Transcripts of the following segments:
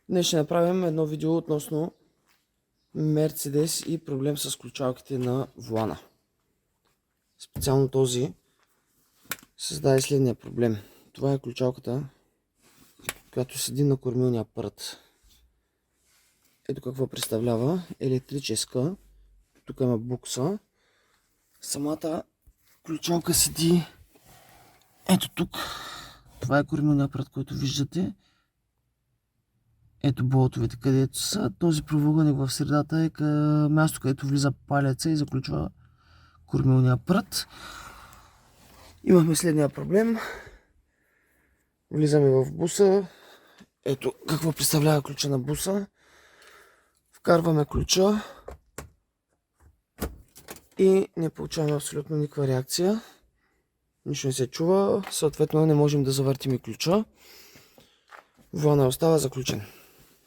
Днес ще направим едно видео относно Мерцедес и проблем с ключалките на волана. Специално този създаде следния проблем. Това е ключалката, която седи на кормилния апарат. Ето какво представлява. Електрическа. Тук има букса. Самата ключалка седи ето тук. Това е кормилният апарат, който виждате. Ето болтовете, където са. Този правоъгълник в средата е място, където влиза палеца и заключва кормилния апарат. Имахме следния проблем. Влизаме в буса. Ето какво представлява ключа на буса. Вкарваме ключа и не получаваме абсолютно никаква реакция. Нищо не се чува. Съответно не можем да завъртим и ключа. Волана остава заключен.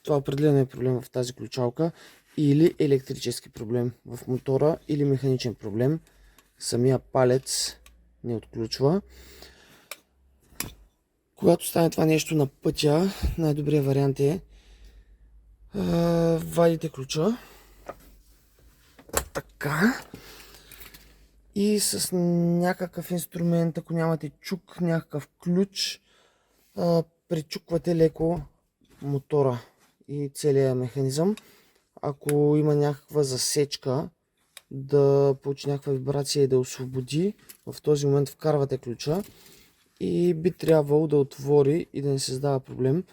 Това определено е проблем в тази ключалка, или електрически проблем в мотора, или механичен проблем. Самия палец не отключва. Когато стане това нещо на пътя, най-добрият вариант е вадите ключа така и с някакъв инструмент, ако нямате чук, някакъв ключ, причуквате леко мотора и целият механизъм. Ако има някаква засечка, да получи някаква вибрация и да освободи, в този момент вкарвате ключа и би трябвало да отвори и да не създава проблем.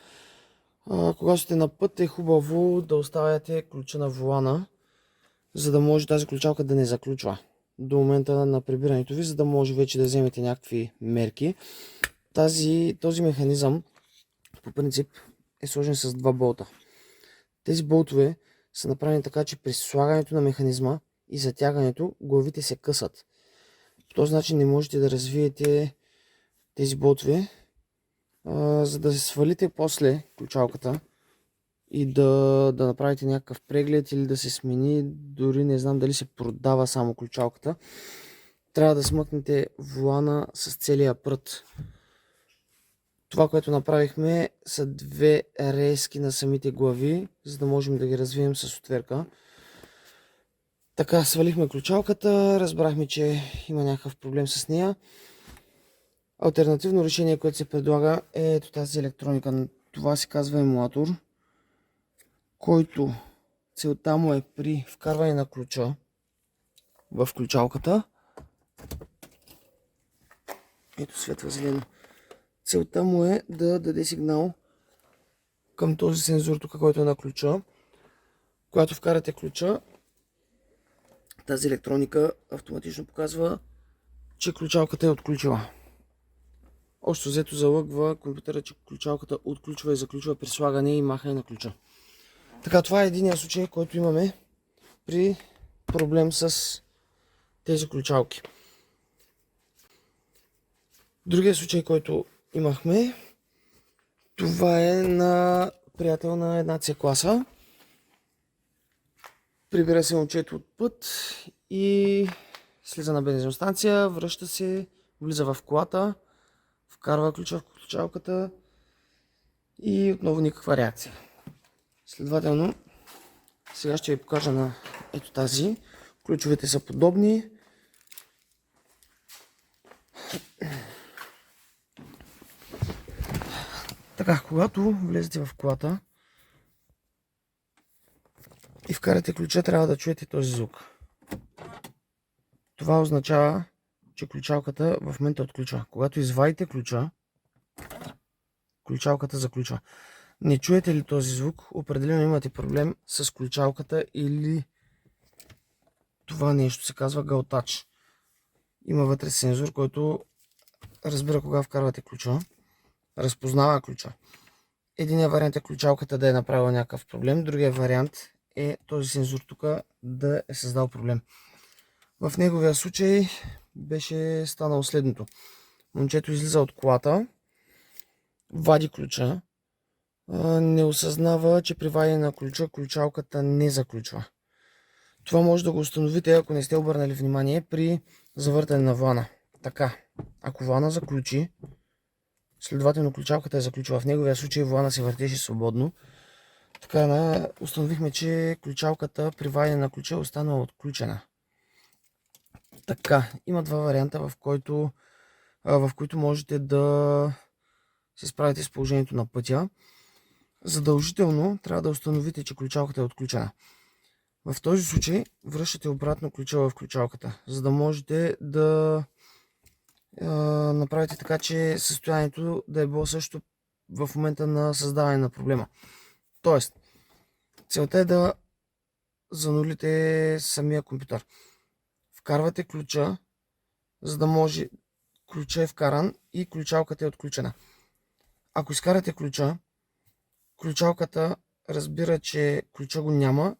Когато сте на път, е хубаво да оставяте ключа на волана, за да може тази ключалка да не заключва до момента на прибирането ви, за да може вече да вземете някакви мерки. Този механизъм по принцип е сложен с два болта. Тези болтове са направени така, че при слагането на механизма и затягането главите се късат. По този начин не можете да развиете тези болтове, за да се свалите после ключалката и да направите някакъв преглед или да се смени, дори не знам дали се продава само ключалката. Трябва да смъкнете волана с целия прът. Това, което направихме, са две резки на самите глави, за да можем да ги развием с отверка. Така, свалихме ключалката, разбрахме, че има някакъв проблем с нея. Алтернативно решение, което се предлага, е ето тази електроника. Това се казва емулатор, който целта му е при вкарване на ключа в ключалката. Ето светва зелено. Целта му е да даде сигнал към този сензор тук, който е на ключа. Когато вкарате ключа, тази електроника автоматично показва, че ключалката е отключила. Общо взето залъгва компютъра, че ключалката отключва и заключва при слагане и махане на ключа. Така, това е единия случай, който имаме при проблем с тези ключалки. Другия случай, който имахме, това е на приятел на една C-класа. Прибира се момчето от път и слиза на бензиностанция, връща се, влиза в колата, вкарва ключа в ключалката и отново никаква реакция. Следователно, сега ще ви покажа на ето тази. Ключовете са подобни. Така, когато влезете в колата и вкарате ключа, трябва да чуете този звук. Това означава, че ключалката в момента отключва. Когато извадите ключа, ключалката заключва. Не чуете ли този звук, определено имате проблем с ключалката или това нещо се казва гълтач. Има вътре сензор, който разбира кога вкарвате ключа, разпознава ключа. Единият вариант е ключалката да е направила някакъв проблем, другия вариант е този сензор тук да е създал проблем. В неговия случай беше станало следното. Момчето излиза от колата, вади ключа, не осъзнава, че при вадене на ключа ключалката не заключва. Това може да го установите, ако не сте обърнали внимание при завъртане на волана. Така, ако волана заключи, следователно ключалката е заключила. В неговия случай волана се въртеше свободно. Така, установихме, че ключалката при вадене на ключа е останала отключена. Така, има два варианта, в които можете да се справите с положението на пътя. Задължително трябва да установите, че ключалката е отключена. В този случай връщате обратно ключа в ключалката, за да можете да направите така, че състоянието да е било също в момента на създаване на проблема. Тоест, целта е да занулите самия компютър. Вкарвате ключа, за да може ключа е вкаран и ключалката е отключена. Ако изкарате ключа, ключалката разбира, че ключа го няма,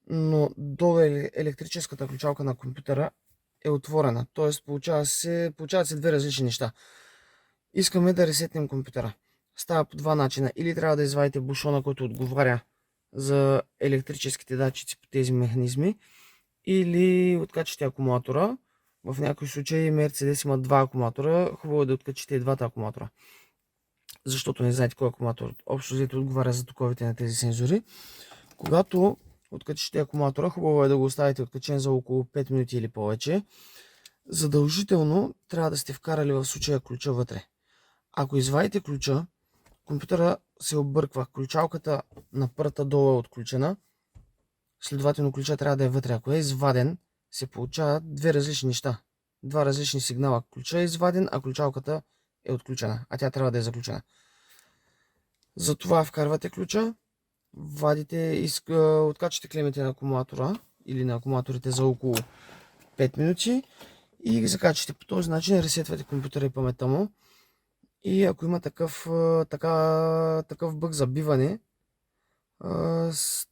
но долу електрическата ключалка на компютъра е отворена. Тоест получават се две различни неща. Искаме да ресетнем компютъра. Става по два начина. Или трябва да извадите бушона, който отговаря за електрическите датчици по тези механизми, или откачате акумулатора. В някои случаи Mercedes има два акумулатора. Хубаво е да откачите и двата акумулатора, защото не знаете кой акумулатор общо взето отговаря за токовете на тези сензори. Когато откачите акумулатора, хубаво е да го оставите откачен за около 5 минути или повече. Задължително трябва да сте вкарали в случая ключа вътре. Ако извадите ключа, компютъра се обърква. Ключалката на първата долу е отключена. Следователно ключа трябва да е вътре. Ако е изваден, се получават две различни неща. Два различни сигнала. Ключа е изваден, а ключалката е отключена. А тя трябва да е заключена. Затова вкарвате ключа, откачате клемите на акумулатора или на акумулаторите за около 5 минути и ги закачате. По този начин ресетвате компютъра и паметта му. И ако има такъв бъг забиване,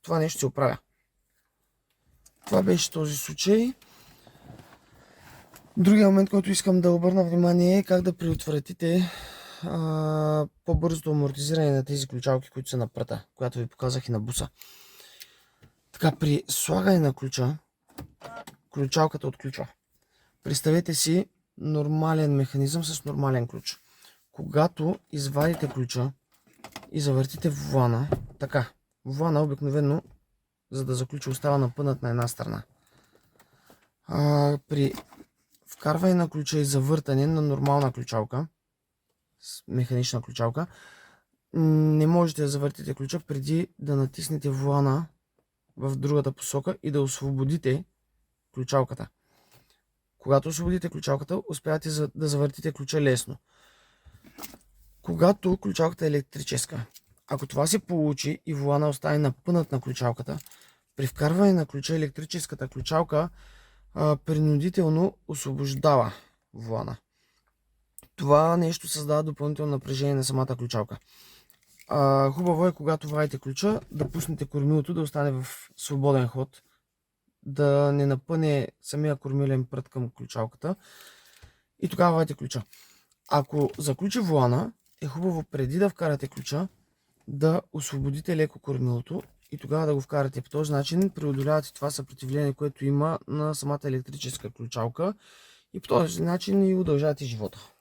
това нещо се оправя. Това беше този случай. Другия момент, който искам да обърна внимание, е как да предотвратите по-бързото амортизиране на тези ключалки, които са на пръта, която ви показах и на буса. Така, при слагане на ключа, ключалката отключва. Представете си нормален механизъм с нормален ключ. Когато извадите ключа и завъртите волана, така, волана обикновено, за да заключи, остава напънат на една страна. При вкарване на ключа и завъртане на нормална ключалка, механична ключалка, не можете да завъртите ключа преди да натиснете волана в другата посока и да освободите ключалката. Когато освободите ключалката, успявате да завъртите ключа лесно. Когато ключалката е електрическа, ако това се получи и волана остане напънат на ключалката, при вкарване на ключа електрическата ключалка принудително освобождава волана. Това нещо създава допълнително напрежение на самата ключалка. Хубаво е, когато вадите ключа, да пуснете кормилото да остане в свободен ход, да не напъне самия кормилен прът към ключалката и тогава вадите ключа. Ако заключи волана, е хубаво преди да вкарате ключа да освободите леко кормилото и тогава да го вкарате. По този начин преодолявате това съпротивление, което има на самата електрическа ключалка и по този начин и удължавате живота.